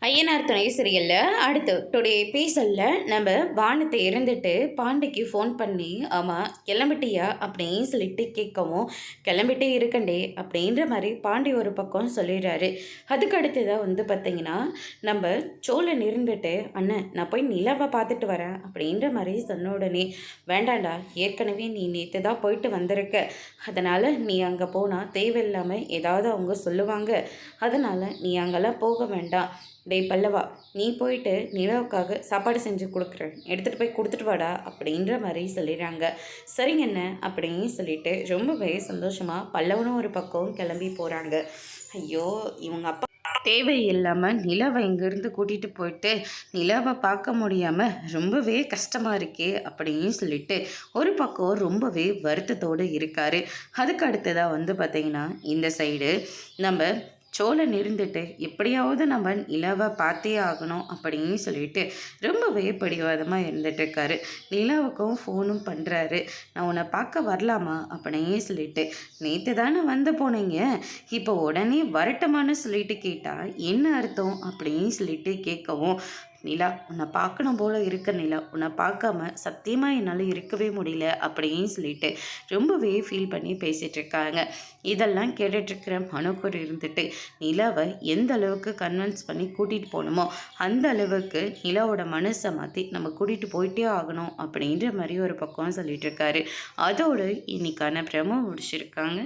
ஐயனார் துணை சீரியலில் அடுத்து டுடே எபிசோடில் நம்ம வானத்தை இருந்துட்டு பாண்டிக்கு ஃபோன் பண்ணி ஆமாம் கிளம்பிட்டியா அப்படின்னு சொல்லிட்டு கேட்கவும் கிளம்பிட்டே இருக்கண்டே அப்படின்ற மாதிரி பாண்டி ஒரு பக்கம் சொல்லிடுறாரு. அதுக்கு அடுத்ததாக பார்த்திங்கன்னா நம்ம சோழன் இருந்துட்டு அண்ணன் நான் போய் நிலாவை பார்த்துட்டு வரேன் அப்படின்ற மாதிரி சொன்ன உடனே வேண்டாண்டா ஏற்கனவே நீ நேற்று தான் போயிட்டு வந்திருக்க, அதனால் நீ அங்கே போனால் தேவையில்லாமல் ஏதாவது அவங்க சொல்லுவாங்க, அதனால் நீ அங்கெல்லாம் போக வேண்டாம். டேய் பல்லவா, நீ போயிட்டு நிலாவுக்காக சாப்பாடு செஞ்சு கொடுக்குறேன், எடுத்துகிட்டு போய் கொடுத்துட்டு வாடா அப்படின்ற மாதிரி சொல்லிடுறாங்க. சரிங்க என்ன அப்படின்னு சொல்லிட்டு ரொம்பவே சந்தோஷமாக பல்லவனும் ஒரு பக்கம் கிளம்பி போகிறாங்க. ஐயோ இவங்க அப்பா தேவையில்லாமல் நிலாவை இங்கேருந்து கூட்டிகிட்டு போயிட்டு நிலாவை பார்க்க முடியாமல் ரொம்பவே கஷ்டமாக இருக்கே அப்படின்னு சொல்லிட்டு ஒரு பக்கம் ரொம்பவே வருத்தத்தோடு இருக்கார். அதுக்கு அடுத்ததாக பார்த்திங்கன்னா இந்த சைடு நம்ம சோழன் இருந்துட்டு எப்படியாவது நம்ம நிலாவை பார்த்தே ஆகணும் அப்படின்னு சொல்லிட்டு ரொம்பவே பிடிவாதமாக இருந்துகிட்ருக்காரு. நிலாவுக்கும் ஃபோனும் பண்ணுறாரு. நான் உன்னை பார்க்க வரலாமா அப்படின்னு சொல்லிட்டு, நேற்று தானே வந்து போனீங்க, இப்போ உடனே வரட்டமான்னு சொல்லிட்டு கேட்டால் என்ன அர்த்தம் அப்படின்னு சொல்லிட்டு கேட்கவும், நிலா உன்னை பார்க்கணும் போல் இருக்க நிலா, உன்னை பார்க்காம சத்தியமாக என்னால் இருக்கவே முடியல அப்படின்னு சொல்லிட்டு ரொம்பவே ஃபீல் பண்ணி பேசிகிட்ருக்காங்க. இதெல்லாம் கேட்டுட்ருக்கிற மனோகர் இருந்துட்டு நிலாவை எந்த அளவுக்கு கன்வின்ஸ் பண்ணி கூட்டிகிட்டு போகணுமோ அந்த அளவுக்கு நிலாவோட மனசை மாற்றி நம்ம கூட்டிகிட்டு போயிட்டே ஆகணும் அப்படின்ற மாதிரி ஒரு பக்கம் சொல்லிகிட்ருக்காரு. அதோடு இன்னைக்கான பிரமோ முடிச்சிருக்காங்க.